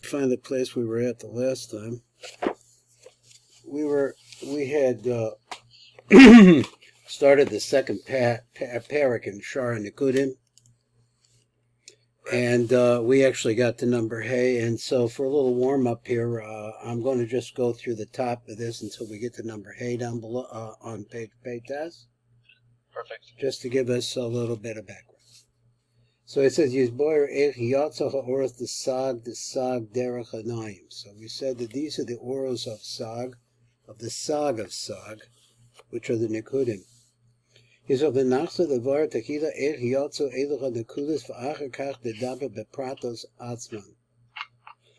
find the place we were at the last time. We had started the second parak in Shara Nikudim, and we actually got to number Hey. And so for a little warm up here, I'm going to just go through the top of this until we get to number Hey down below on page Peitas. Perfect. Just to give us a little bit of background. So it says, Yizboyer Ech Yatza Ha'oros the Sag Derech Hanayim. So we said that these are the oros of Sag, of the Sag of Sag, which are the Nikudim. He said, the Nachsa the Var Tequila Ech Yatza Elecha Nikudis V'acher Kach Dedaber Bepratos Atzman.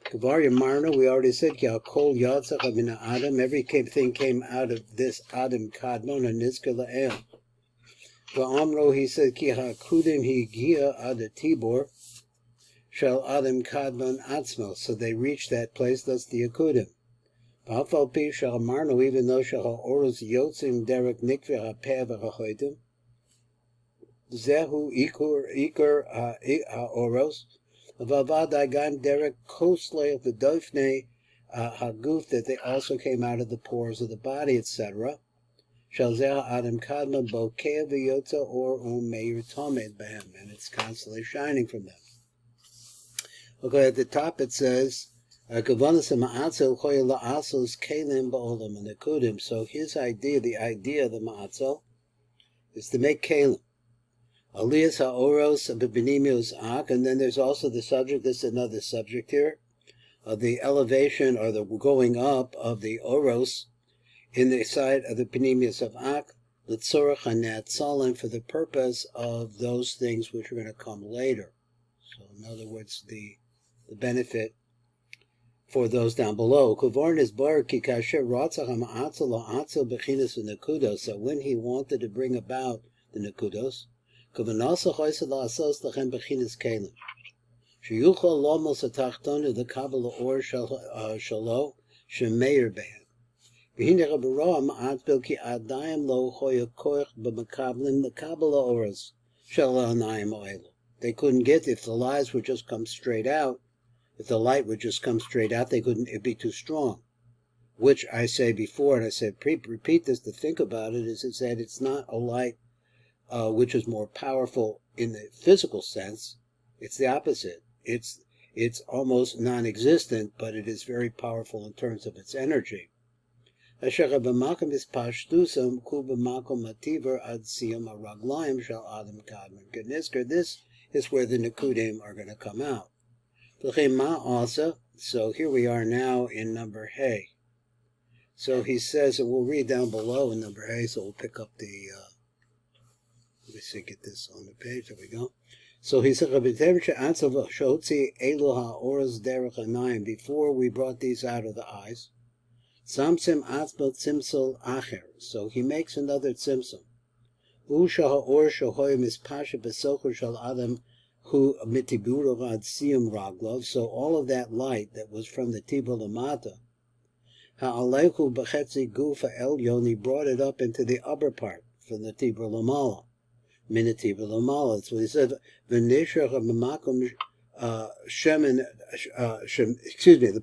Kvar Yamarna, we already said, Ki Kol Yatza Chavina Adam, everything came out of this Adam Kadmon and Nizka La'el. Va'amro, he said, Ki ha'kudim higia ad tibor shall adam kadmon atzmo. So they reached that place, that's the akudim. Va'afal pi shal marno, even though shal ha'oros yotzim derek nikve ha'peh v'ha'choidim. Zehu ikur ha'oros. Va'vad agam derek kosle v'dofne ha'guf, that they also came out of the pores of the body, etc. And it's constantly shining from them. Okay, at the top it says, so his idea, the idea of the ma'atzel, is to make kelim. Aliyas ha'oros b'benimios ak, and then there's also the subject, this is another subject here, of the elevation or the going up of the oros in the side of the Panemius of Ak, L'tzorach HaNatzalim, for the purpose of those things which are going to come later. So, in other words, the benefit for those down below. Kuvorn is bar ki kasher ratzach ha'ma'atzel ha'atzel b'chinas v'nekudos. So, when he wanted to bring about the nekudos, kuvanasa choysa la'asos lachem b'chinas kelim. Sheyuchal lomos ha'tachtonu the kabbalah or shalo shemeir behem. They couldn't get, if the lies would just come straight out, if the light would just come straight out, they couldn't, it'd be too strong. Which I say before, and I said, repeat this to think about it, is that it's not a light which is more powerful in the physical sense. It's the opposite. It's almost non-existent, but it is very powerful in terms of its energy. This is where the Nikudim are going to come out. So here we are now in number Hey. So he says, and we'll read down below in number Hey, so we'll pick up the, let me see, get this on the page, there we go. So he said, before we brought these out of the eyes, Samsim atzmot simsel acher. So he makes another tzimsum. Usha ha'or shohoy mispasha besocher shal adam hu mitiburo ad siyum raglov. So all of that light that was from the tibur lamata, ha'alechu b'chetzi gufa elyon, he brought it up into the upper part from the tibur lamala. Min tibur lamala. So he said, v'nishar ha'mamakum the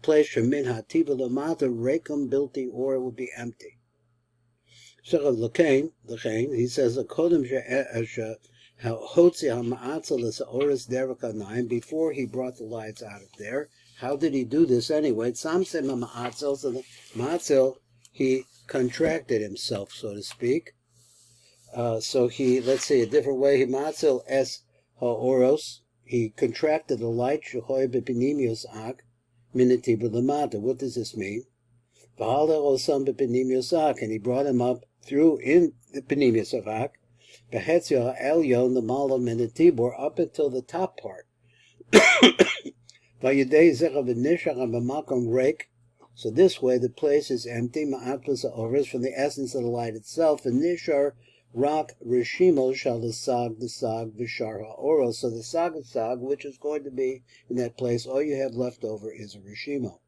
place shemin hatiba lamata rekum bilti, or it will be empty. So l'kein, he says before he brought the lights out of there. How did he do this anyway? So the ma'atzel, he contracted himself, so to speak. So he, let's say a different way, he ma'atzel es ha'oros. He contracted the light, Shehoy b'penimius ak, minati b'lamata. What does this mean? V'halder osam b'penimius ak, and he brought him up through in the penimius of ak, b'hetzio ha'elyon, the mala minatibor, up until the top part. V'yedei zecha v'nishach ha'makom reik. So this way the place is empty, ma'atlas ha'oros, from the essence of the light itself, and nishar Rak Rishimo shall the Sag Vishar HaOros. So the Sag of Sag, which is going to be in that place, all you have left over is a Rishimo.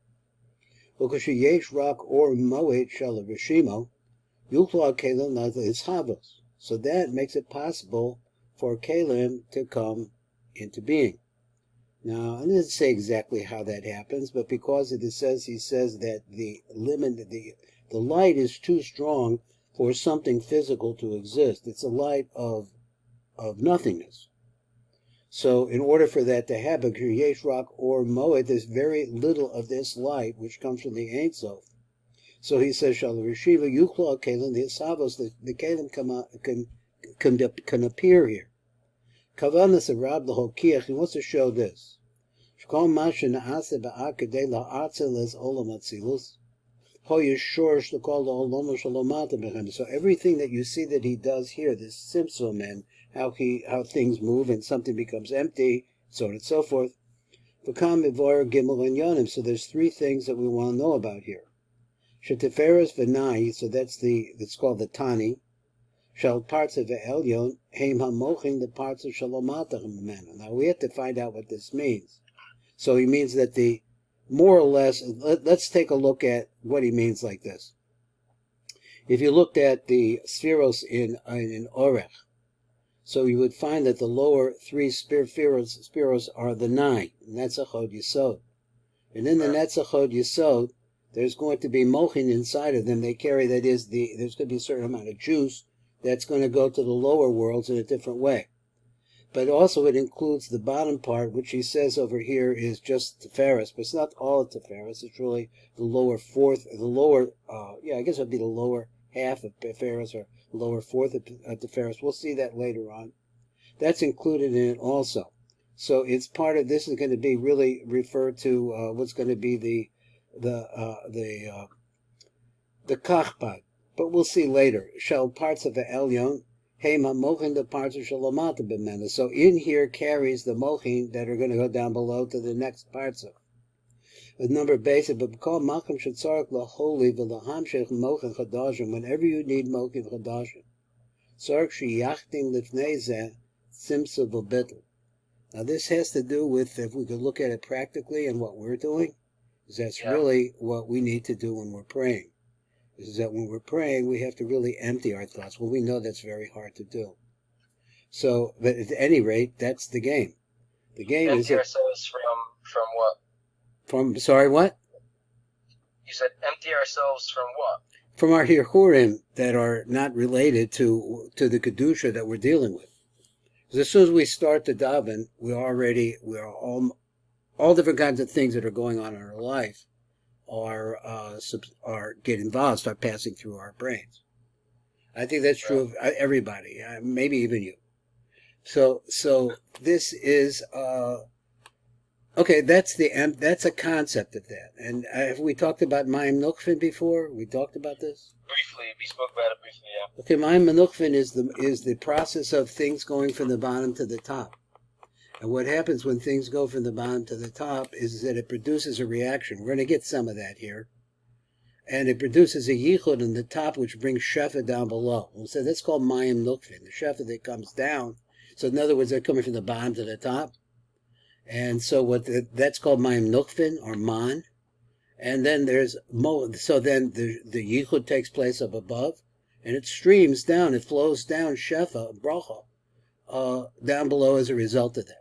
Yesh Rak or Moed shall a Rishimo, Yuchla Kalim Nada is Havos. So that makes it possible for Kalim to come into being. Now, I didn't say exactly how that happens, but because he says that the light is too strong for something physical to exist. It's a light of nothingness. So in order for that to happen, Yesh Rak or Moed, there's very little of this light which comes from the Ein Sof. So he says, Shal Rishiva Yuchla Kalim, the Savos, the Kalim can appear here. Kavanas Rab the Hokiach, he wants to show this. So everything that you see that he does here, this Simsum, and how things move and something becomes empty, so on and so forth. So there's three things that we want to know about here. Shetiferes v'nai, so that's called the Tani. Shal partzuf elyon heim hamochin the partzuf shalomata memenu. Now we have to find out what this means. So he means that the more or less. Let's take a look at what he means like this. If you looked at the spheros in Orech, so you would find that the lower three spheros are the 9, Netzachod Yesod, and in the Netzachod Yesod, there's going to be mochin inside of them. They carry, that is, there's going to be a certain amount of juice that's going to go to the lower worlds in a different way. But also it includes the bottom part, which he says over here is just Tiferes, but it's not all Tiferes. It's really the lower fourth, I guess it would be the lower half of Tiferes or the lower fourth of Tiferes. We'll see that later on. That's included in it also. So it's part of, this is going to be really referred to what's going to be the Kachpad. But we'll see later. Shall partzuf elyon heima mochin the partzuf shalomata b'mena. So in here carries the mochin that are going to go down below to the next partzuf. With number basic, but call machim shetzarek laholi v'lahamshech mochin chadashim. Whenever you need mochin chadashim, tzarek sheyachtim lifnei zeh simsa v'bitl. Now this has to do with, if we could look at it practically and what we're doing, is that's really what we need to do when we're praying. Is that when we're praying, we have to really empty our thoughts. Well, we know that's very hard to do. So, but at any rate, that's the game. The game empty is ourselves from what? Sorry, what? You said empty ourselves from what? From our hirhurim that are not related to the kedusha that we're dealing with. Because as soon as we start to daven, we are all different kinds of things that are going on in our life are get involved, start passing through our brains. I think that's true of everybody, maybe even you. So this is okay. That's a concept of that. And have we talked about Mayim Nukfin before? We talked about this briefly. We spoke about it briefly. Yeah. Okay, Mayim Nukfin is the process of things going from the bottom to the top. And what happens when things go from the bottom to the top is that it produces a reaction. We're going to get some of that here. And it produces a yichud in the top, which brings shefa down below. And so that's called mayim nukfin, the shefa that comes down. So in other words, they're coming from the bottom to the top. And so that's called mayim nukfin, or man. And then so then the yichud takes place up above, and it streams down, it flows down shefa, bracha, down below as a result of that.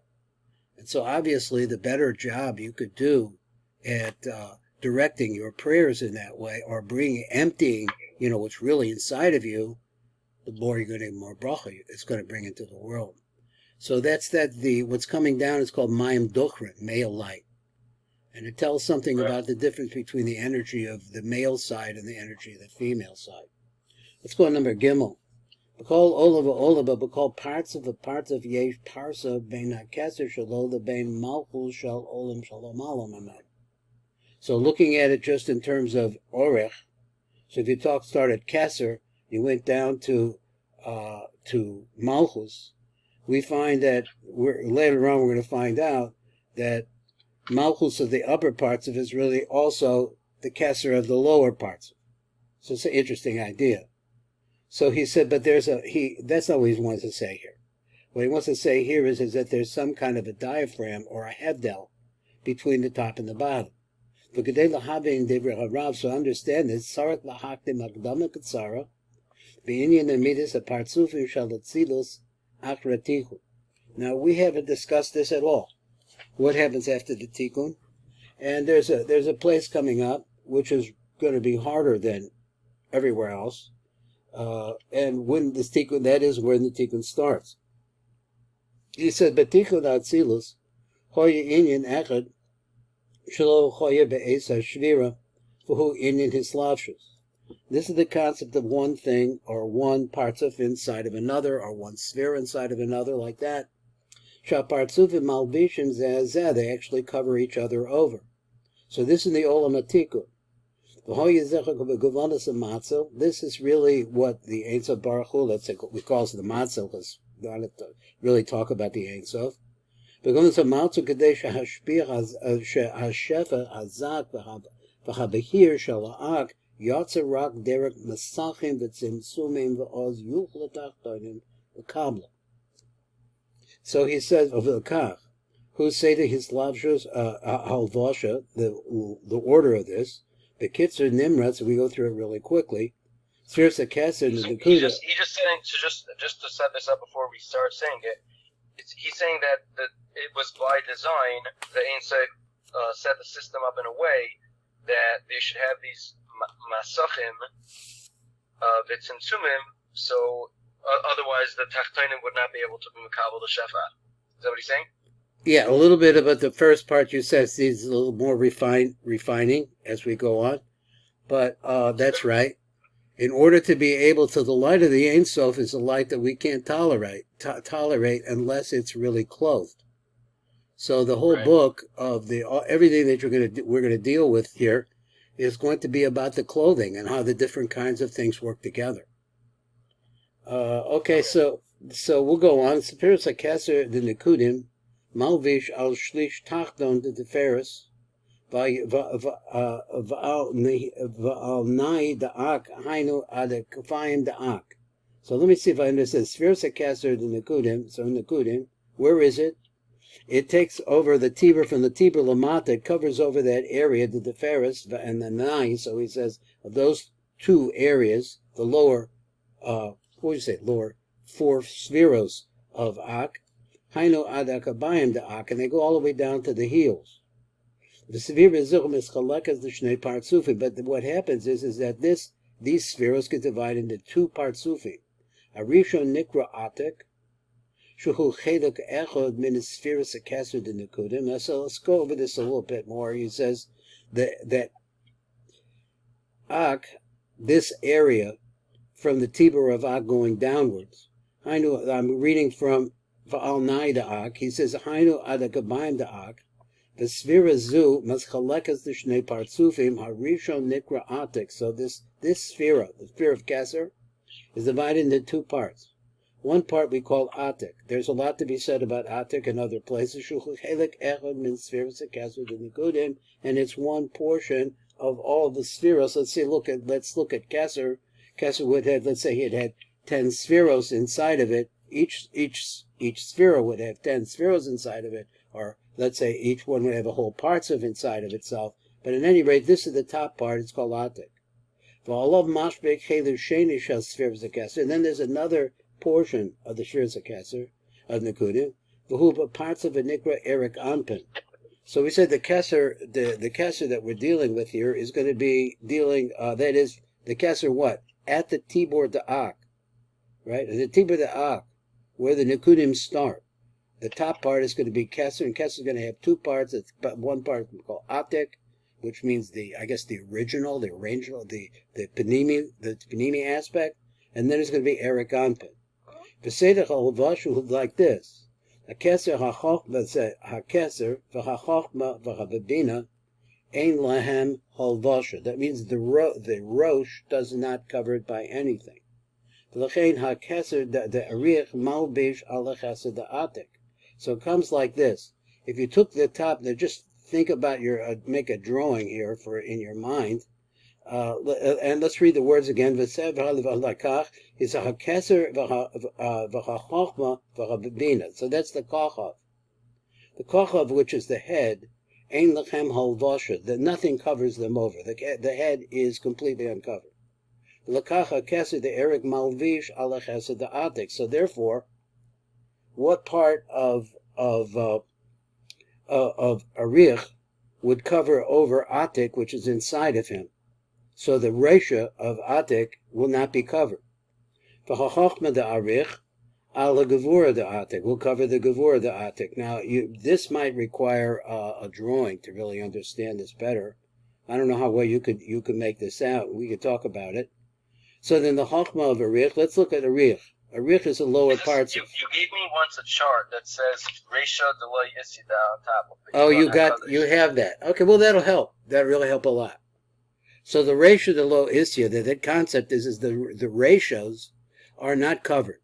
And so obviously the better job you could do at directing your prayers in that way, or emptying, what's really inside of you, the more you're going to have more bracha it's going to bring into the world. So that's what's coming down is called mayim duchrin, male light. And it tells something about the difference between the energy of the male side and the energy of the female side. Let's go to number Gimel. B'kol olava, b'kol partzuf yesh parsa bein hakeser shelo lebein malchus shel olam shalom alam amen. So looking at it just in terms of orech, so if you start at keser, you went down to malchus, we find that later on we're going to find out that malchus of the upper parts of it is really also the keser of the lower parts. So it's an interesting idea. So he said, but that's not what he wants to say here. What he wants to say here is that there's some kind of a diaphragm or a hevdel between the top and the bottom. So understand this, sarat lahaktim akdama katsara, b'inyan amidus a partzufim shalatzilus achratichu. Now we haven't discussed this at all. What happens after the tikkun? And there's a place coming up which is going to be harder than everywhere else. And when this tikkun, that is when the tikkun starts. He said, "Betikkun atzilus, hoye inyan echad, shelo hoye be'esa shvira, v'hu inyan hislavshus." This is the concept of one thing, or one partzuf inside of another, or one sphere inside of another, like that. Shapartzufim malbishim zeh, they actually cover each other over. So this is the olam hatikun. This is really what the Ein Sof Baruch Hu, let's say, we call it the matzah, because we don't have to really talk about the Ein Sof. Because the matzah kadesh hashpir hashefa hazak v'habahir shala'ak yotzer rak derek masachim v'tzimtzumim v'oz yuch l'tachtonim v'kabla. So he says of the kach, who say to his lavshus halvosha, the order of this. The Kitzur Nimrat, so we go through it really quickly. Sirsa Kesser and the Kuda. He just saying, so just to set this up before we start saying it, he's saying that it was by design the Ein Sof set the system up in a way that they should have these masachim v'tzimtzumim, so otherwise the tachtonim would not be able to be mekabel the shefa. Is that what he's saying? Yeah, a little bit about the first part you said. It's a little more refining as we go on. But that's right. In order to be able to, the light of the Ein Sof is a light that we can't tolerate unless it's really clothed. So the whole book of everything that we're going to deal with here is going to be about the clothing and how the different kinds of things work together. Okay, so we'll go on. Sepiros HaKeser the Nekudim. Malvish al shlish tachdon de teferis, va'al nai da'ak hainu ad kafayim da'ak. So let me see if I understand. Spheres HaKeser the Nekudim. So Nekudim, where is it? It takes over the tibur from the tibur lamata. It covers over that area, the teferis and the nai. So he says of those two areas, the lower, lower 4 spheros of ak. Hainu adakabayim da'ak, and they go all the way down to the heels. The severe bezuchim is chalekas the shnei partzufim, but what happens is that these spheres get divided into 2 partzufim. Arishon nikra atek, shuhu cheduk echod min spheres HaKeser de Nekudim. So let's go over this a little bit more. He says that ak, this area from the tibur of ak going downwards. I'm reading from Va'al nai da'ak, he says, Hainu adakabayim da'ak, the sphera zu maschalekas the shnei partzufim harishon nikra atik. So this sphera, the sphere of Keser, is divided into 2 parts. One part we call atik. There's a lot to be said about atik in other places. Shuchelik echad min spheres HaKeser de Nekudim, and it's one portion of all the spheros. Let's look at Keser. Keser would have, let's say it had 10 spheros inside of it. Each sphere would have 10 spheros inside of it, or let's say each one would have a whole partzuf inside of itself. But at any rate, this is the top part. It's called atik. And then there's another portion of the spheres of Keser, of Nekudim, parts of a nikra erik anpin. So we said the Keser that we're dealing with here is going to be dealing. That is the Keser what at the tibur da'ak, right? At the tibur da'ak, where the Nekudim start. The top part is going to be Keser, and Keser is going to have 2 parts. It's one part we call Atik, which means the original, the Panimi aspect, and then it's going to be Erik Anpin. V'sedech al-Vashu like this: HaKeser v'Hachochma v'Hababina ein lahem halvasha. That means the Rosh does not cover it by anything. V'lechein HaKeser the Ariach malbish al HaKeser the Atik. So it comes like this. If you took the top, now just think about make a drawing here in your mind. And let's read the words again. V'sev ha'lev'alakach is a HaKeser v'Hachochma v'Hababina. So that's the Kochav. The Kochav, which is the head, ein lechem halvasha, that nothing covers them over. The head is completely uncovered. L'kach HaKeser the Erik malvish al HaKeser the Atik. So therefore, what part of of Arich would cover over Atik, which is inside of him. So the Resha of Atik will not be covered. V'chachachma de Arich al Gevura de Atik will cover the Gevura de Atik. Now, this might require a drawing to really understand this better. I don't know how well you could make this out. We could talk about it. So then the Chachma of Arich, let's look at Arich. Arich is the lower parts. You gave me once a chart that says Resha Deloy Isida on top of it. Oh, you have that. Okay, well that'll help. That'll really help a lot. So the Resha Delo Isya, that concept is the ratios are not covered.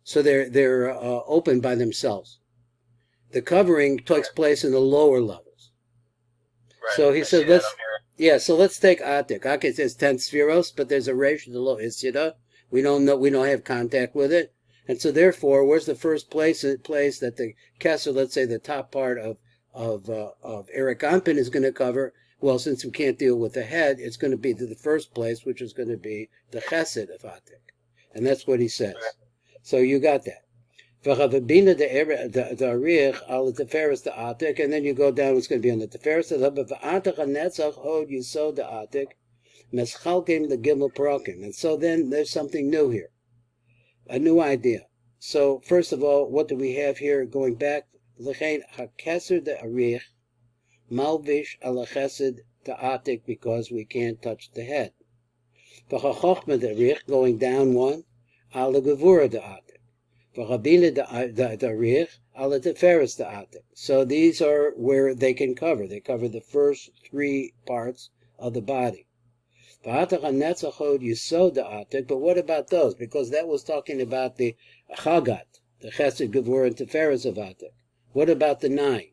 So they're open by themselves. The covering takes place in the lower levels. Right. So he said, so let's take Atik. Atik says 10 spheros, but there's a Resha Delo Isya. We don't have contact with it. And so therefore, where's the first place that the Kesser, let's say the top part of Eric Ampin is going to cover? Well, since we can't deal with the head, it's going to be the first place, which is going to be the Chesed of Atik. And that's what he says. Right. So you got that. And then you go down, it's going to be on the Teferes of Atik. Meschalkim the Gimel Parakim. And so then there's something new here. A new idea. So first of all, what do we have here? Going back, L'chein HaKeser de Arich Malvish ala Chesed de Atik, because we can't touch the head. V'chachochma de Arich, going down one, ala Gevura de Atik. V'chabina de Arich ala Teferes de Atik. So these are where they can cover. They cover the first three parts of the body. But what about those? Because that was talking about the Chagat, the Chesed, Gevura, and Teferes of Atik. What about the 9?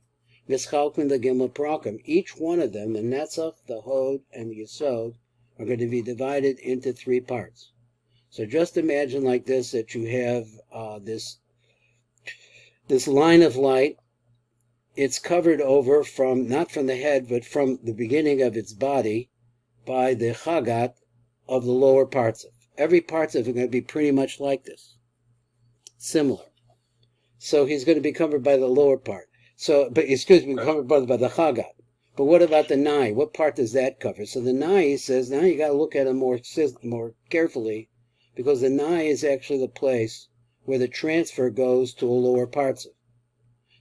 Mischalkin the Gimel Parakim. Each one of them, the Netzach, the Hod, and the Yesod, are going to be divided into 3 parts. So just imagine like this, that you have this line of light. It's covered over from, not from the head, but from the beginning of its body, by the Chagat of the lower parts of. Every parts of it are going to be pretty much like this. Similar. So he's going to be covered by the lower part. Covered by the Chagat. But what about the Nai? What part does that cover? So the Nai, he says, now you got to look at it more carefully, because the Nai is actually the place where the transfer goes to a lower parts of.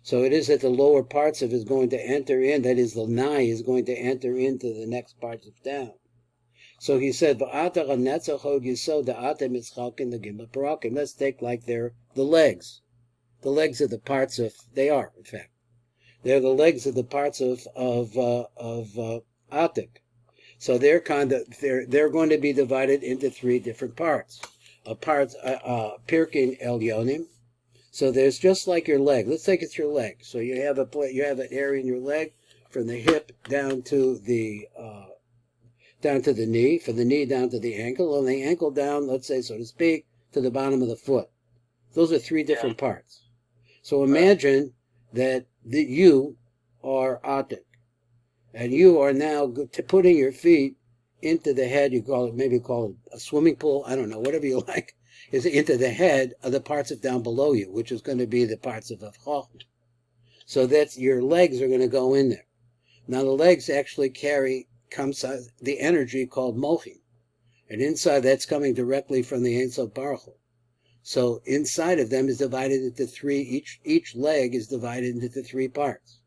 So it is that the lower parts of is going to enter in, that is the Nai is going to enter into the next parts of down. So he said, let's take like they're the legs. The legs of the parts of, they are, in fact. They're the legs of the parts of Atik. So they're going to be divided into 3 different parts. Pirkin Elyonim. So there's just like your leg. Let's take it's your leg. So you have an area in your leg from the hip down to the knee, from the knee down to the ankle, and the ankle down, let's say, so to speak, to the bottom of the foot. Those are 3 different parts. So imagine that you are Atik, and you are now putting your feet into the head. Maybe call it a swimming pool. I don't know, whatever you like. Is into the head of the parts of down below you, which is going to be the parts of Chochmah. So that's your legs are going to go in there. Now the legs actually comes the energy called Mochim. And inside that's coming directly from the Ein Sof Baruch Hu. So inside of them is divided into 3, each leg is divided into 3 parts.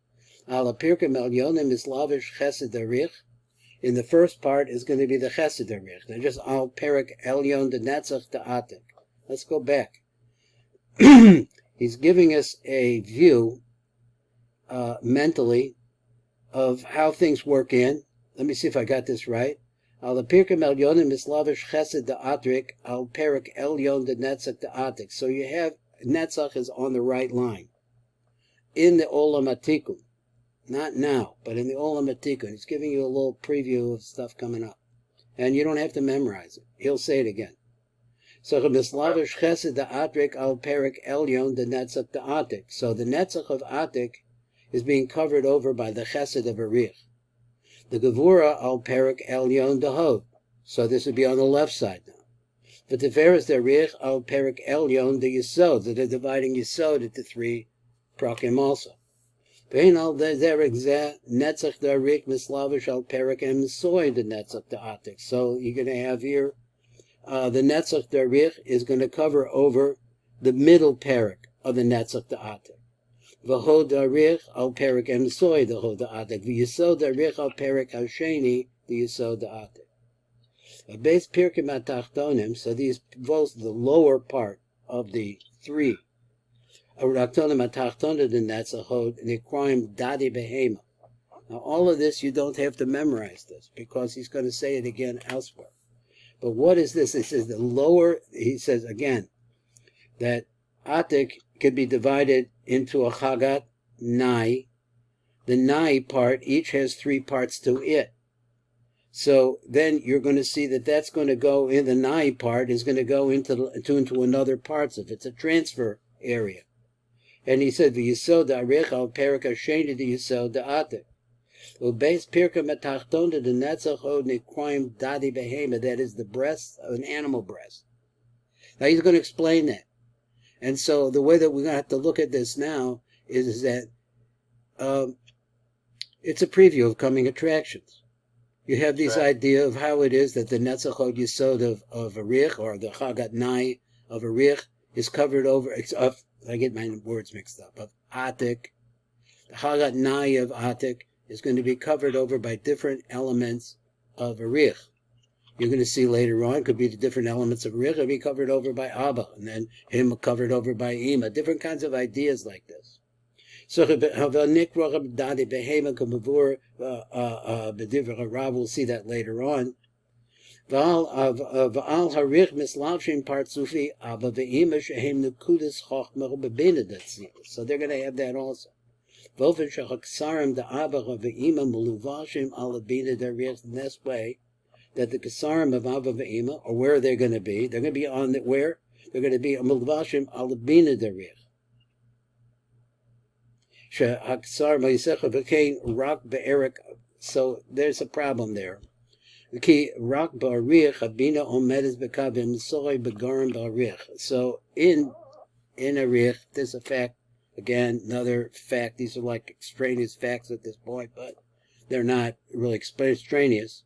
Ala Pirkim Elyonim is Lavish Chesed Arich. In the first part is going to be the Chesed Arich. They're just Al Perik Elyon de Netzach de Atik. Let's go back. He's giving us a view mentally of how things work in. Let me see if I got this right. Al Pirkim Elyonim is Lavish Chesed de Atrik. Al Perik Elyon de Netzach de Atik. So you have Netzach is on the right line. In the Olam Atikun. Not now, but in the Olam Atikun. He's giving you a little preview of stuff coming up. And you don't have to memorize it. He'll say it again. So the Mislavish Chesed de Atrik al Perik Elyon de Netzach de Atik. So the Netzach of Atik is being covered over by the Chesed of Arich. The Gevura al Perik Elyon de Hod. So this would be on the left side now. But the Teferes de Arich al Perik Elyon de Yesod. So they're dividing Yesod into 3 prakim also. Vein al derek zeh netzach darik mislavish al perik em soy the netzach da'atik. So you're going to have here, the netzach darich is going to cover over the middle perik of the netzach da'atik. V'ho darich al perik em soy the ho da'atik. V'yisod darich al perik hasheni the yisod da'atik. A base pirkim atachtonim, so these both the lower part of the three. A raktonim atachtonim the netzachot nikroim dadi behema. Now all of this you don't have to memorize this because he's going to say it again elsewhere. But what is this? He says the lower. He says again that atik can be divided into a chagat nai. The nai part each has three parts to it. So then you're going to see that that's going to go in the nai part is going to go into another partzuf. It's a transfer area. And he said the yisod arich al perik hasheni the yisod da'atik. Ubeis pirka metachtonda the netzachod nikroim dadi behema. That is the breast of an animal breast. Now he's going to explain that. And so the way that we're going to have to look at this now is that it's a preview of coming attractions. You have this idea of how it is that the netzachod yisod of a rich, or the chagat nai of a rich, is covered over, I get my words mixed up, of atik. The chagat nai of atik is going to be covered over by different elements of a rich. You're going to see later on, could be the different elements of a rich, will be covered over by Abba, and then him covered over by Ima. Different kinds of ideas like this. So we'll see that later on. So they're going to have that also. In this way, that the Kesarim of Abba ve'Ima, or where they're going to be on the, where? They're going to be Mulvashim al Bina Darich. So there's a problem there. So in a rich, there's a fact, again, another fact, these are like extraneous facts at this point, but they're not really extraneous.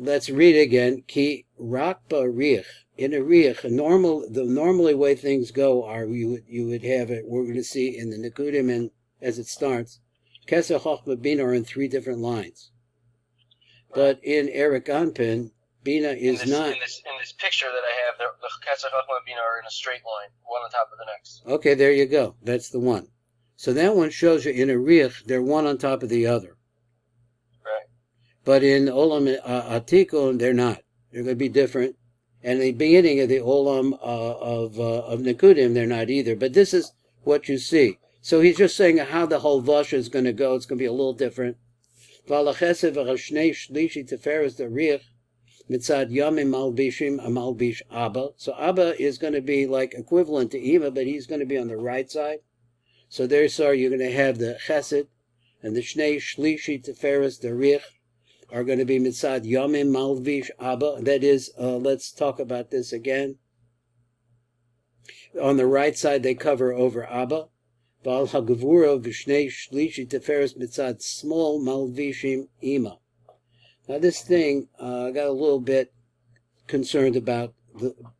Let's read it again. Ki rakba rich, in a rich, the normally way things go are you would have it. We're going to see in the Nekudim, and as it starts, Keser Chochma Bina are in three different lines. But in Eric Anpin, Bina is not. In this picture that I have, the Keser Chochma Bina are in a straight line, one on top of the next. Okay, there you go. That's the one. So that one shows you in a rich, they're one on top of the other. But in Olam Atikon, they're not. They're going to be different. And the beginning of the Olam of Nekudim, they're not either. But this is what you see. So he's just saying how the whole Vash is going to go. It's going to be a little different. So Abba is going to be like equivalent to Ima, but he's going to be on the right side. So there, sir, you're going to have the Chesed and the Shnei Shlishi Teferes, the Rich, are going to be mitzad yomim malvish abba. That is, let's talk about this again. On the right side, they cover over abba. Val hagavura v'shnei shlishi teferes mitzad small malvishim ima. Now this thing, I got a little bit concerned about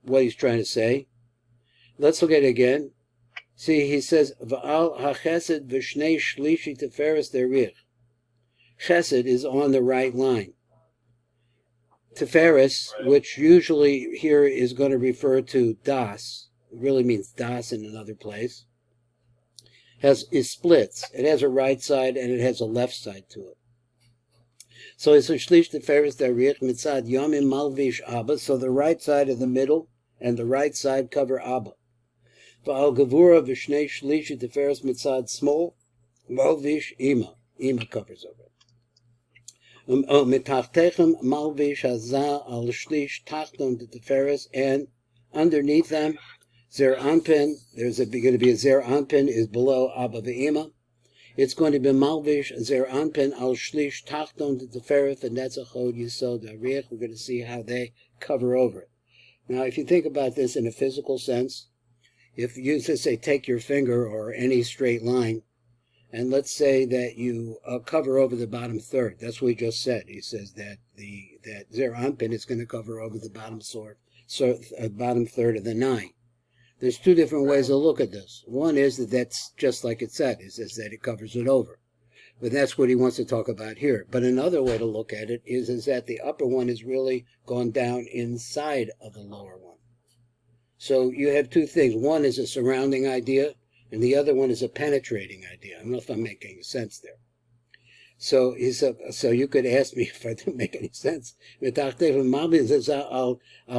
what he's trying to say. Let's look at it again. See, he says v'al hachesed v'shnei shlishi teferes derich. Chesed is on the right line. Teferes, which usually here is going to refer to das, it really means das in another place, is splits. It has a right side and it has a left side to it. So it's a shlish teferes darich mitzad yomim malvish abba. So the right side of the middle and the right side cover abba. Va'al gavura v'shnei shlish teferes mitzad small malvish ima. Ima covers over it. Mitachtechem malvish hazah al shlish tachton de teferes, and underneath them, zer anpin. There's going to be a zer anpin is below abba ve'ima. It's going to be malvish zer anpin al shlish tachton de teferes, and that's a chod yisod arich. We're going to see how they cover over it. Now, if you think about this in a physical sense, if you just say take your finger or any straight line, and let's say that you cover over the bottom third. That's what he just said. He says that that Zer Anpin is going to cover over the bottom bottom third of the 9. There's two different ways to look at this. One is that that's just like it said. It says that it covers it over. But that's what he wants to talk about here. But another way to look at it is that the upper one is really gone down inside of the lower one. So you have two things. One is a surrounding idea, and the other one is a penetrating idea. I don't know if I'm making sense there. So so you could ask me if I didn't make any sense. Al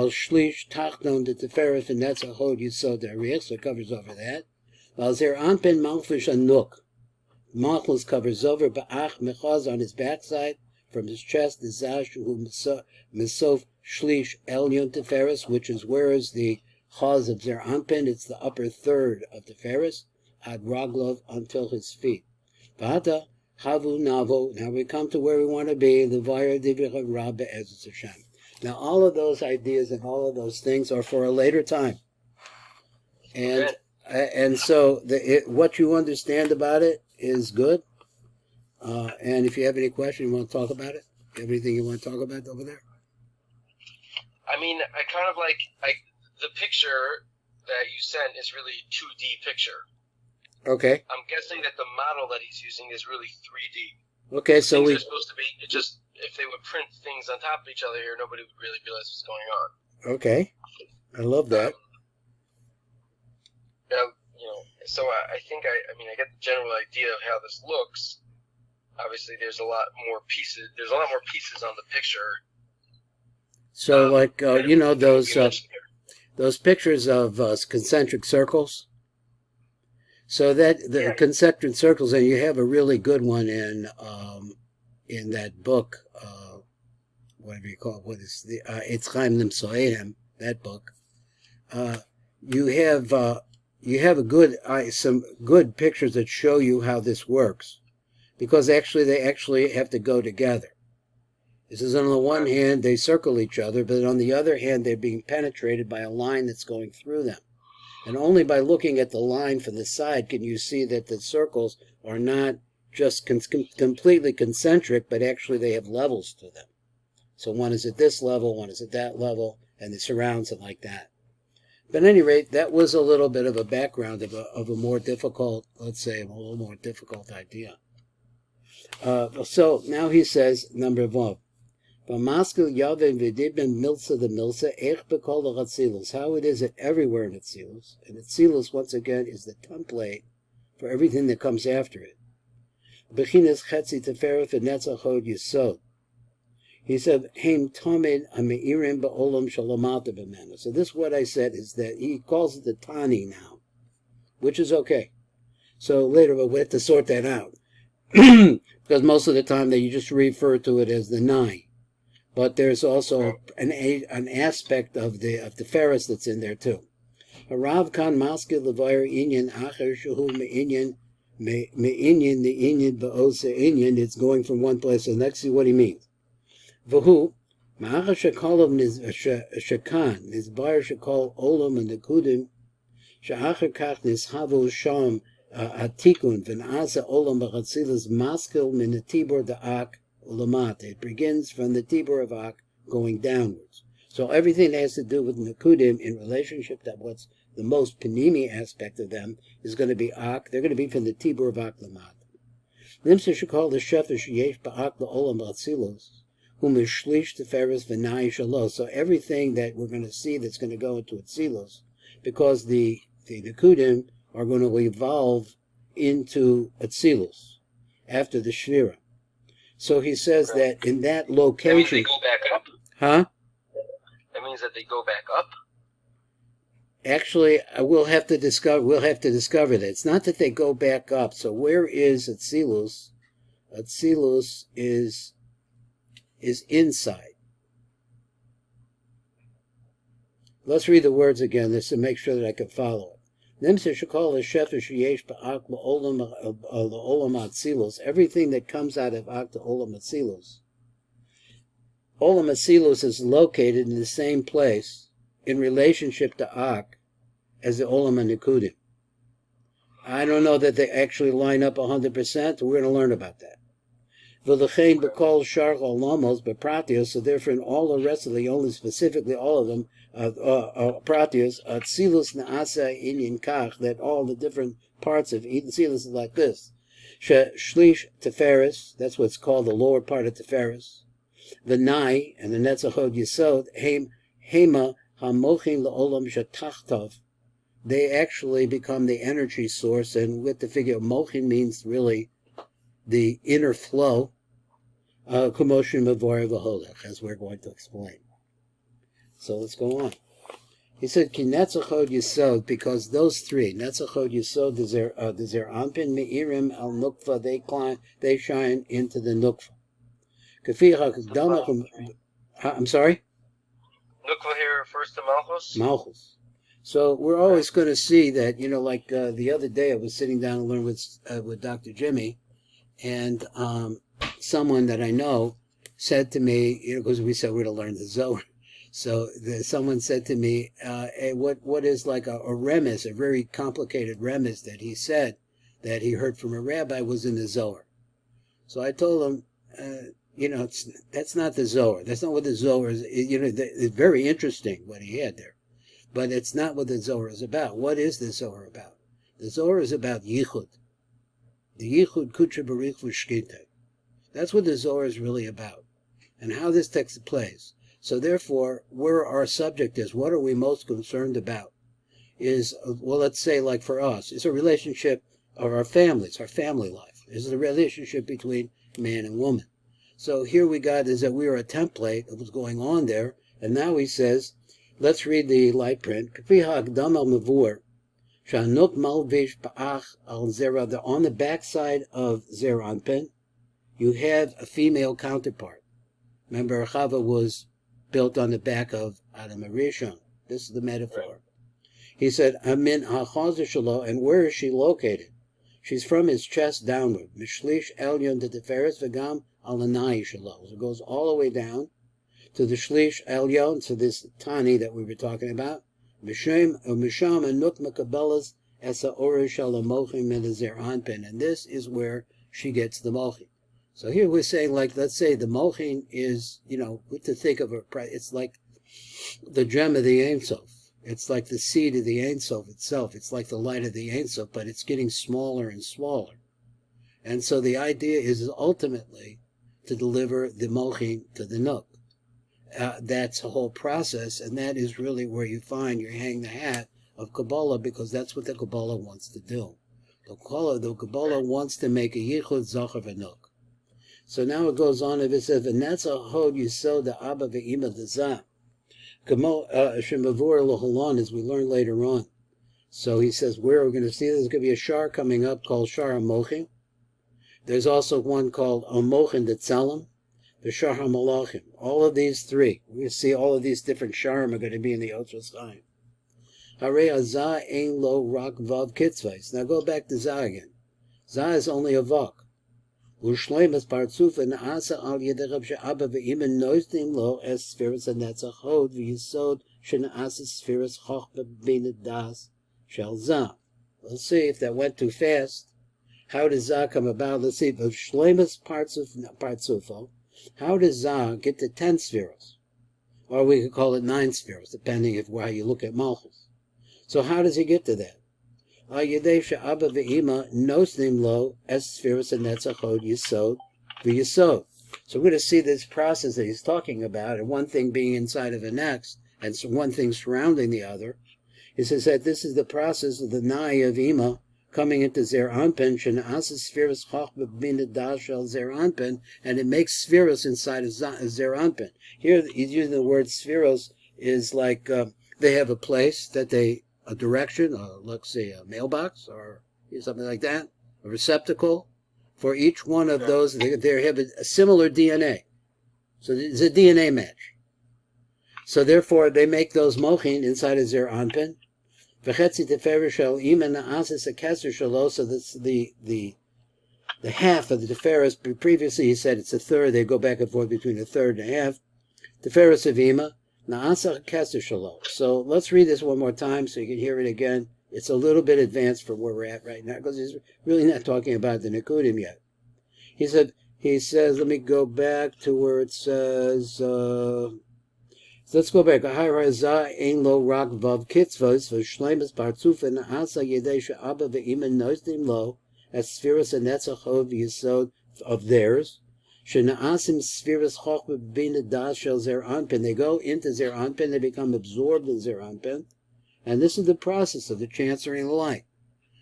shlish tachton de tefereth, and that's a hod yisod ariach, so it covers over that. Al zer anpen malfish anuk. Malchus covers over ba'ach mechaz on his backside, from his chest, the zash who misof shlish elyon teferes, which is where is the chaz of zer anpen. It's the upper third of teferes, ad raglov, until his feet. V'hata havu navo. Now we come to where we want to be. The vayar divrei RABBI as Hashem. Now all of those ideas and all of those things are for a later time, and so what you understand about it is good. And if you have any question, you want to talk about it? Everything you want to talk about over there? I mean, I kind of like the picture that you sent is really a 2D picture. Okay. I'm guessing that the model that he's using is really 3D. Okay, so things are supposed to be. It just if they would print things on top of each other here, nobody would really realize what's going on. Okay, I love that. So I think I get the general idea of how this looks. Obviously, there's a lot more pieces. There's a lot more pieces on the picture. So, those pictures of concentric circles. So that the concentric circles, and you have a really good one in that book. Whatever you call it, what is the it's Chaim that book. You have some good pictures that show you how this works, because they actually have to go together. This is on the one hand they circle each other, but on the other hand they're being penetrated by a line that's going through them. And only by looking at the line from the side can you see that the circles are not just completely concentric, but actually they have levels to them. So one is at this level, one is at that level, and it surrounds it like that. But at any rate, that was a little bit of a background of a more difficult, let's say, a little more difficult idea. So now he says, number 1. How it is that everywhere in Atzilus, and Atzilus, once again, is the template for everything that comes after it. He said, so this what I said is that he calls it the Tani now, which is okay. So later we'll have to sort that out. Because most of the time you just refer to it as the 9. But there's also an aspect of the Ferris that's in there too. Harav kan maskil levayer inyan acher shehu me'inyan the inyan ba'osa inyan. It's going from one place to the next. See what he means. V'hu ma'acher shekolav shekan nizbar shekol olam and nekudim she'acher kach nishavu sham atikun v'na'asa olam b'chatzilas maskil min tibor da'ak. It begins from the Tibor of Ak going downwards. So everything that has to do with Nekudim in relationship to what's the most Panimi aspect of them is going to be Ak. They're going to be from the Tibor of Ak Lamat. Limsa should call the Shefish Yesh Ba'ak La'olam Atzilos, whom is Shlish Teferes V'nai Shalos. So everything that we're going to see that's going to go into Atzilos, because the Nekudim are going to evolve into Atzilos after the Shvira. So he says that in that location... That means they go back up? Huh? That means that they go back up? Actually, we'll have to discover that. It's not that they go back up. So where is Atzilus? Atzilus is inside. Let's read the words again just to make sure that I can follow it. Everything that comes out of Ak to Olam Atzilus. Olam Atzilus is located in the same place in relationship to Ak as the Olam Nekudim. I don't know that they actually line up 100%. We're going to learn about that. V'lechein b'kol shar olamos b'pratios. So therefore, in all the rest of the, only specifically all of them, pratios, tzilus naasa inyan kach, that all the different parts of tzilus is like this. Shlish teferis, that's what's called the lower part of teferis. V'nai, and the netzachod yisod, hema hamochin le'olam shetachtov. They actually become the energy source, and with the figure mochin means really the inner flow, kumoshin mavor v'holech, as we're going to explain. So let's go on. He said, "Ki netzachod yisod," because those three, netzachod yisod, the zer anpin meirim al nukva, they shine into the nukva. I'm sorry. Nukva here refers to Malchus. Malchus. So we're always going to see that, like the other day I was sitting down and learning with Dr. Jimmy, and someone that I know said to me, because we said we're to learn the Zohar. So someone said to me, hey, what is like a remez, a very complicated remez that he said that he heard from a rabbi was in the Zohar. So I told him, that's not the Zohar. That's not what the Zohar is. It's very interesting what he had there. But it's not what the Zohar is about. What is the Zohar about? The Zohar is about Yichud. The Yichud Kutra Barich V'Shkita. That's what the Zohar is really about. And how this text plays. So therefore, where our subject is, what are we most concerned about? Is, let's say like for us, it's a relationship of our families, our family life. It's a relationship between man and woman. So here we got is that we are a template of what's going on there. And now he says, let's read the light print. On the backside of Zer Anpin, you have a female counterpart. Remember, Chava was built on the back of Adam Arishon. This is the metaphor. He said, Amin HaChazer Shalo, and where is she located? She's from his chest downward. Mishlish Elyon to Teferes V'gam Alanai Shalo. So it goes all the way down to the Shlish Elyon, to this Tani that we were talking about. Misham Anuk Makabelas Esa Orish Alamochim and the Zer Anpin. And this is where she gets the Mochin. So here we're saying, like, let's say the Mochin is, good to think of it's like the gem of the Ein Sof. It's like the seed of the Ein Sof itself. It's like the light of the Ein Sof, but it's getting smaller and smaller. And so the idea is ultimately to deliver the Mochin to the Nuk. That's a whole process, and that is really where you hang the hat of Kabbalah, because that's what the Kabbalah wants to do. The Kabbalah wants to make a Yichud Zachar V'Nuk. So now it goes on, if it says, V'netza hod yisod ha'abba ve'ima d'zah. Shemavur l'holon, as we learn later on. So he says, where we're going to see, there's going to be a shar coming up called Shar HaMochin. There's also one called Mochin D'Tzelem, the Shar HaMalachim. All of these three, we see all of these different sharim are going to be in the OTZROT Chaim. Harei Azah ein lo rak vav Ktvei. Now go back to Zah again. Zah is only a vok. Ushleimas partzuf and asa al yederab she'abba ve'imen noistim lo es spheres and netzachod v'yisod she'na'asa spheres choch b'bined das shel Zah. Let's see if that went too fast. How does Zah come about? Let's see. Ushleimas partzufo. How does Zah get to 10 spheres? Or we could call it 9 spheres, depending on how you look at Malchus. So how does he get to that? So we're going to see this process that he's talking about, and one thing being inside of the next, and so one thing surrounding the other. He says that this is the process of the Nai of Ima coming into Zer Anpin, and it makes spheros inside of Zer Anpin. Here he's using the word spheros is like they have a place that a direction, let's say a mailbox or something like that, a receptacle. For each one of those, they have a similar DNA. So it's a DNA match. So therefore, they make those mochin inside of Zer Anpin. So that's the half of the Teferis. Previously he said it's a third. They go back and forth between a third and a half. Teferis of Ima. So let's read this one more time so you can hear it again It's a little bit advanced from where we're at right now because he's really not talking about the Nikudim yet. He says, let me go back to where it says, so let's go back. Ein lo rak vav kitzvos v'shleimus partzuf and asa yedei she'abba ve'ima noisdim lo as spheres and netzachov yisod of theirs. Shena'asim spheres chochma b'bina das shel zer anpin. They go into zer anpin, they become absorbed in zer anpin. And this is the process of the transferring the light.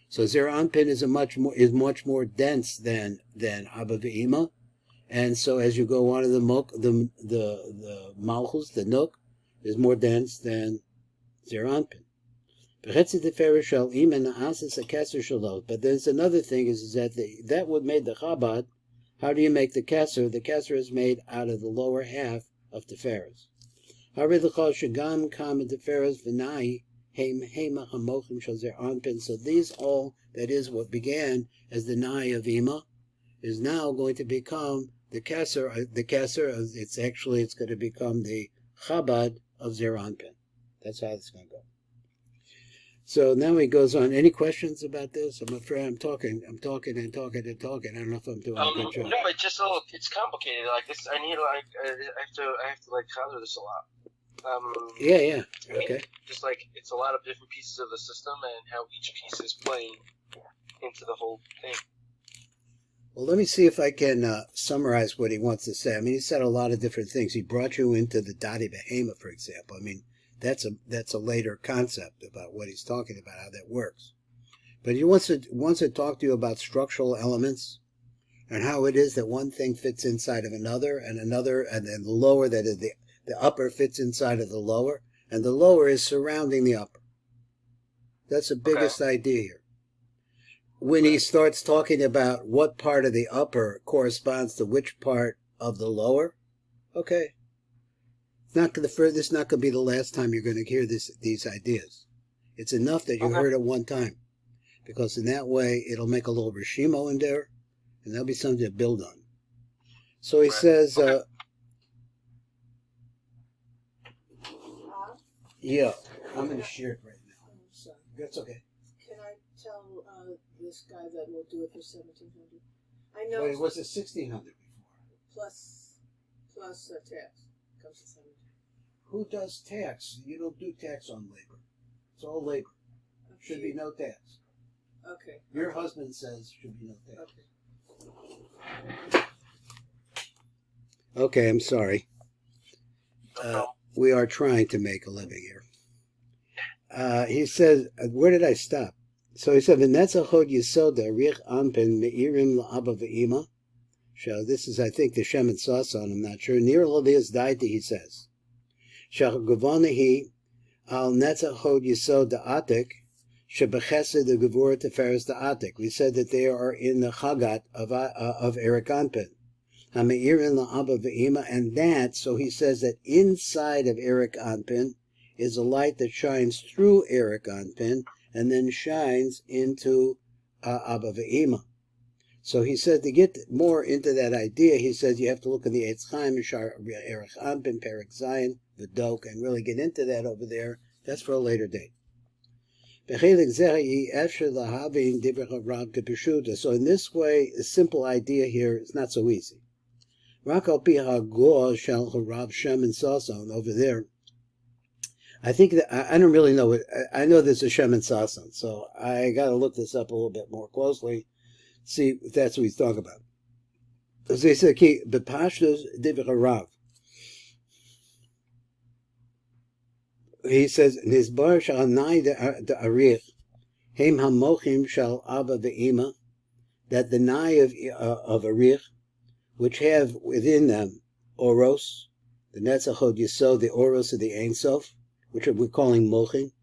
So zer anpin is much more dense than Abba Ve'ima, and so as you go on to the malchus, the nook, is more dense than zer anpin. But there's another thing is that that what made the Chabad. How do you make the keser? The keser is made out of the lower half of Tiferes. So these all, that is what began as the Nai of Ima, is now going to become the Keser. The Keser, it's going to become the Chabad of Zer Anpin. That's how it's going to go. So now he goes on. Any questions about this? I'm afraid I'm talking and talking. I don't know if I'm doing a good job. No, it's just it's complicated. Like this, I need I have to like counter this a lot. Yeah. Okay. Just like it's a lot of different pieces of the system and how each piece is playing into the whole thing. Well, let me see if I can summarize what he wants to say. I mean, he said a lot of different things. He brought you into the Dadi Behema, for example. I mean, that's a later concept about what he's talking about, how that works. But he wants to talk to you about structural elements and how it is that one thing fits inside of another, and then the lower, that is the upper fits inside of the lower, and the lower is surrounding the upper. That's the biggest idea here. When he starts talking about what part of the upper corresponds to which part of the lower, okay. This is not going to be the last time you're going to hear these ideas. It's enough that you heard it one time, because in that way it'll make a little rishimo in there, and there'll be something to build on. So he says, yeah, I'm going to share it right now. That's okay. Can I tell this guy that we'll do it for 1,700? I know. Wait, it was 1,600 before. Plus tax comes to 1,700. Who does tax? You don't do tax on labor. It's all labor. Okay. Should be no tax. Okay. Your husband says should be no tax. Okay. Okay, I'm sorry. We are trying to make a living here. He says, where did I stop? So he said, "V'netzachod yisoda rich anpen meirim la'aba ve'ima." So this is, I think, the Shem and Sasan. I'm not sure. Near Ladias daiti, he says. Shachgavonahi al netzachod yisod da'atik shebechesed the gevura teferes da'atik. We said that they are in the chagat of Eric Anpin. Hameirin la'aba ve'ima, and that, so he says that inside of Eric Anpin is a light that shines through Eric Anpin and then shines into Abba Ve'ima. So he said to get more into that idea, he says you have to look at the Eitz Chaim and Eric Anpin, Perek Zayin, V'dok, and really get into that over there. That's for a later date. So in this way, a simple idea here is not so easy. Over there, I think that I don't really know it. I know there's a Shem and Sasan, so I got to look this up a little bit more closely, see if that's what he's talking about. As they say, he says, "Nizbar sha'anai de'arich heim hamochim shal Abba ve'ima," that the nai of arich, which have within them oros, the netzachod yisod, the oros of the Ein Sof, which we're calling mochin,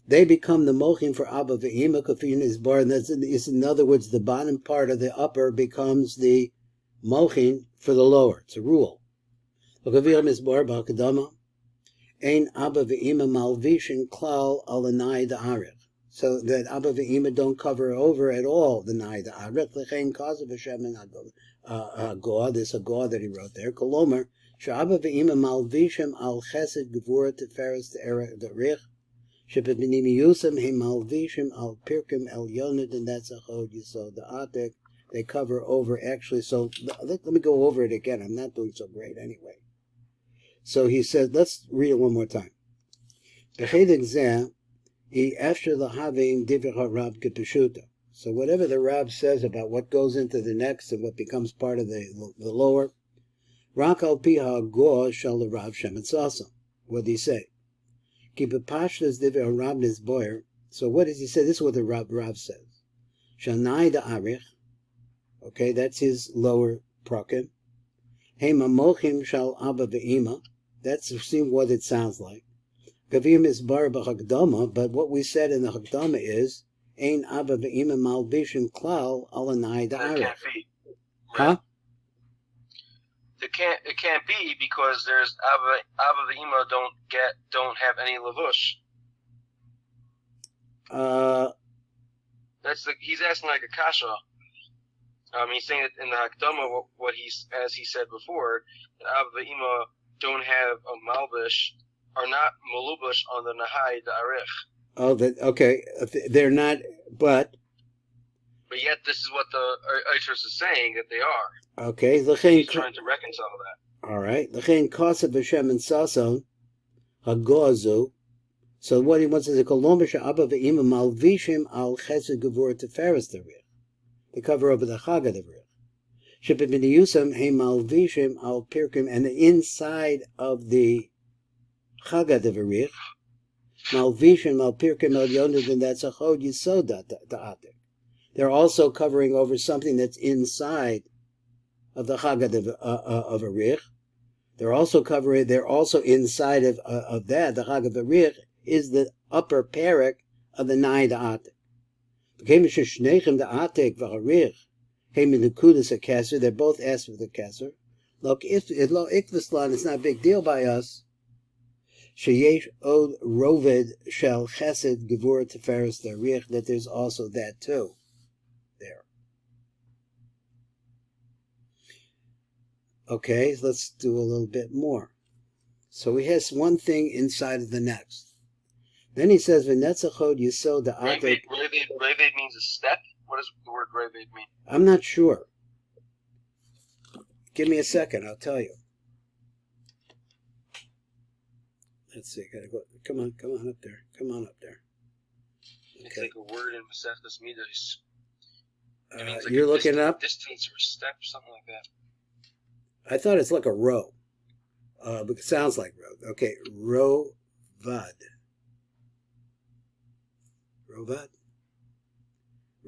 they become the mochin for Abba Ve'ima, Kafin is bar, and that's in other words, the bottom part of the upper becomes the mochin for the lower. It's a rule. Kafin is bar ba'akadama, ein Abba Ve'ima malvishin klal alanai da'arich. So that Abba Ve'ima don't cover over at all the nai da'arich. L'chein kazav Hashem and Agor, this Agor that he wrote there, Kolomer, Sha'aba ve'ima malvishim al chesed gevura teferes de'erich Shebebinimiyusam he malvishim al pirkim el yonid, and that's a chod yisod the atik. They cover over actually. So let me go over it again. I'm not doing so great anyway. So he said, let's read it one more time. B'chedik zeh after the having divrei harab kepeshuta. So whatever the Rab says about what goes into the next and what becomes part of the lower, rak al pi ha'gor shal the Rab shemet sasam. What did he say? Ki b'pashtas divrei harab nisboyer. So what does he say? This is what the Rab says. Shanai da arich. Okay, that's his lower prakim. Hey mamochim shal abba ve'ima. That's what it sounds like. Gavim is bar b'hagdama, but what we said in the hagdama is ein abba ve'ima malbishim klal alanai da'arich. It can't be. Huh? It can't be because there's abba ve'ima don't have any lavush. He's asking like a kasha. He's saying it in the Hakdama, as he said before, that Abba ve'ima don't have a malbish, are not malubish on the Nahai Da'arich. Oh, okay. They're not, but yet this is what the Eitros is saying, that they are. Okay. He's trying to reconcile that. All right. L'chein kosev b'shem and sason hagozu. So what he wants is a kolom Abba ve'ima malvishim al chesed gevur teferes derich. They cover over the Chag of the Rich. Shebebiniyusam he malvishim al pirkim, and the inside of the Chag of the Rich, malvishim al pirkim al yonid, and that's a chod yisod da'atik. They're also covering over something that's inside of the Chag of a Rich. They're also inside of that. The Chag of a Rich is the upper parak of the Nai da'atik. They're both asked for the kesser. Look, if Ikvaslan is not a big deal by us. Sheyesh od roved shel chesed gevur teferes derich, that there's also that too. There. Okay, let's do a little bit more. So he has one thing inside of the next. Then he says, "V'netzachod yisod da'atik." Reved means a step. What does the word reved mean? I'm not sure. Give me a second. I'll tell you. Let's see. Gotta go. Come on up there. Come on up there. Okay. It's like a word in Masechtas Midos. Like you're looking it up? Distance or step, something like that. I thought it's like a row. But it sounds like row. Okay, rovad.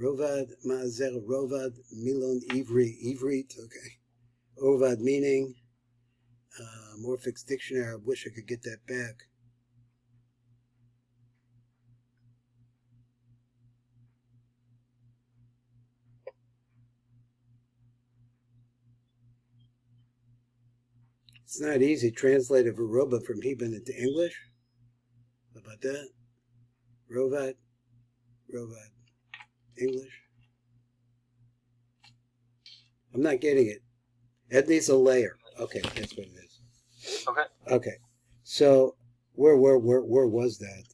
Rovad Mazer Rovad Milon Ivrit. Okay. Rovad meaning Morphix Dictionary. I wish I could get that back. It's not easy. Translate a Veroba from Hebrew into English. How about that? Rovad. English. I'm not getting it. It needs a layer. Okay, that's what it is. Okay. So where was that?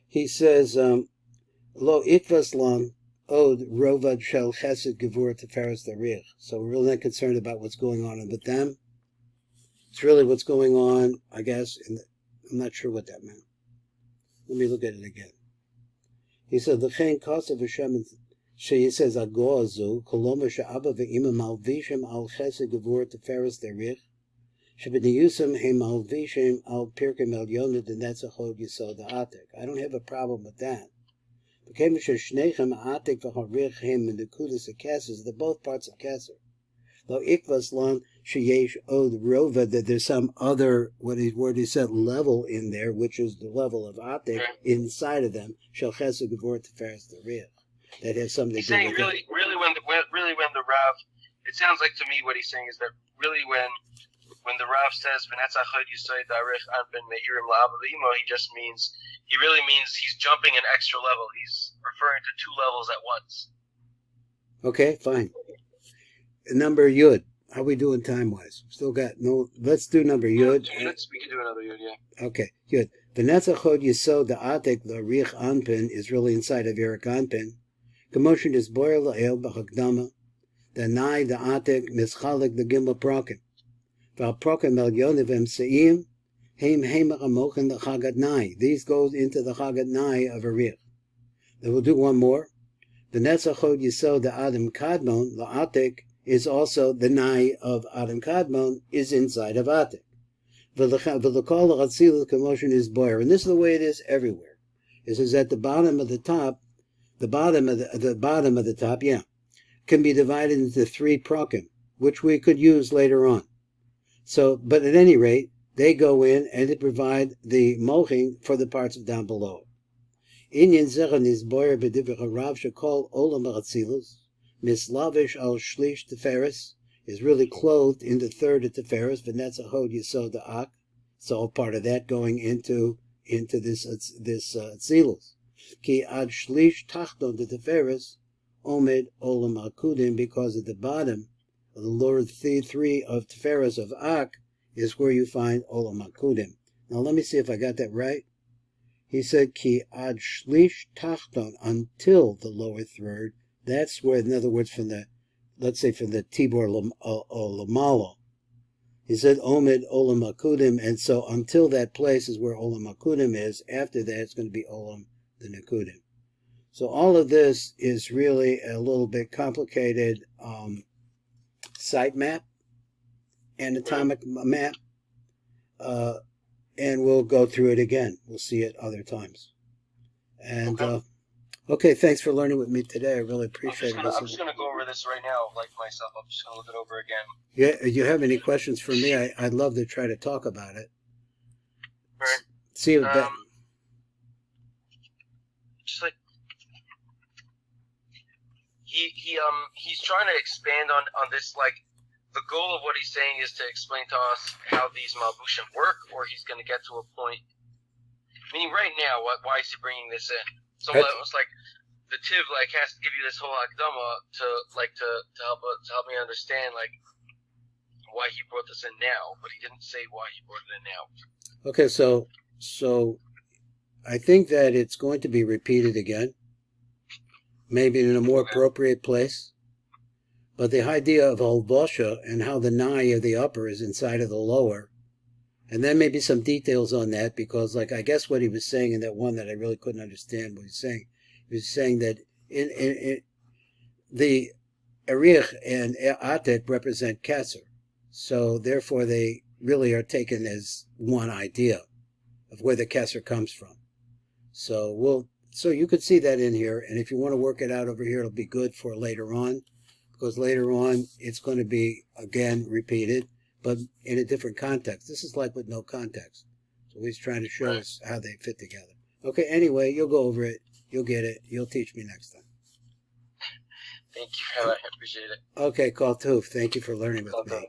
He says, Lo itvaslan od rovad shel chesed gevur teferes derich. So we're really not concerned about what's going on with them. It's really what's going on, I guess. I'm not sure what that meant. Let me look at it again. He said, "L'chein kosev Hashem." She says, "Agozu koloma she'abba ve'ima malvishim al chesed gevur teferes derich sheb'niyusam he malvishim al pirkim el yonid, and that's a chod yisod ha'atik." I don't have a problem with that. V'keim sheshnechem ha'atik v'harich him in the kudas ha'keser. They're both parts of keser. Lo ikvas lon sheyesh od rova, that there's some other word he said level in there, which is the level of atik inside of them. Shel chesed gevur teferes derich. That has something to do with it. He's saying really when the Rav, it sounds like to me what he's saying is that really when the Rav says v'netzachod yisod darich an ben meirim la'abba ve'imo, he really means he's jumping an extra level. He's referring to two levels at once. Okay, fine. Number Yud. How we doing time-wise? Still got no... Let's do number Yud. 2 minutes, we can do another Yud, yeah. Okay, Yud. The Netzachod Yisod, the Atik, the Rich Anpin, is really inside of Eric Anpin. Commotion is Boyer La'el B'Hagdama. The Nai, the Atik, Mischalik, the Gimel Prokim. Val Prokim El Yonivim Se'im, Heim Heimach Amochin, the Chagat Nai. These goes into the Chagat Nai of Erich. Then we'll do one more. The Netzachod Yisod, the Adam Kadmon, the Atik, is also the Nai of Adam Kadmon, is inside of Atik. V'lekol Chatzilus commotion is Boyer. And this is the way it is everywhere. This is at the bottom of the top, the bottom of the top, yeah, can be divided into 3 prokim, which we could use later on. So, but at any rate, they go in and they provide the mochin for the parts of down below. Inyan zechan is Boyer b'divrei Rav shekol olam Chatzilus. Mislavish al shlish teferis is really clothed in the third of teferis. V'netzachod yisod da'ak. It's all part of that going into this tzilus. Ki ad shlish tachton de teferis omed olam akudim, because at the bottom of the lower 3 of teferis of ak is where you find olam akudim. Now let me see if I got that right. He said ki ad shlish tachton, until the lower third. That's where, in other words, from the, let's say from the Tibor Lamalo, he said Omed Olam Akudim, and so until that place is where Olam Akudim is. After that, it's going to be Olam the Nakudim. So all of this is really a little bit complicated site map, anatomic map, and we'll go through it again. We'll see it other times. And okay, thanks for learning with me today. I really appreciate it. I'm just going to go over this right now, like myself. I'm just going to look it over again. Yeah, if you have any questions for me, I'd love to try to talk about it. All right. See you. Just like he's trying to expand on this. Like the goal of what he's saying is to explain to us how these malbushim work, or he's going to get to a point. Meaning, right now, why is he bringing this in? So it's like the Tiv has to give you this whole akdama to help me understand why he brought this in now, but he didn't say why he brought it in now. Okay, so I think that it's going to be repeated again, maybe in a more appropriate place. But the idea of Alvosha and how the Nai of the upper is inside of the lower, and then maybe some details on that, because I guess what he was saying in that one that I really couldn't understand what he was saying that in the Erich and Atet represent Kesser. So therefore they really are taken as one idea of where the Kesser comes from. So you could see that in here, and if you want to work it out over here, it'll be good for later on, because later on it's going to be again repeated, but in a different context. This is like with no context. So he's trying to show us how they fit together. Okay, anyway, you'll go over it. You'll get it. You'll teach me next time. Thank you. I appreciate it. Okay, Ktvei. Thank you for learning with me.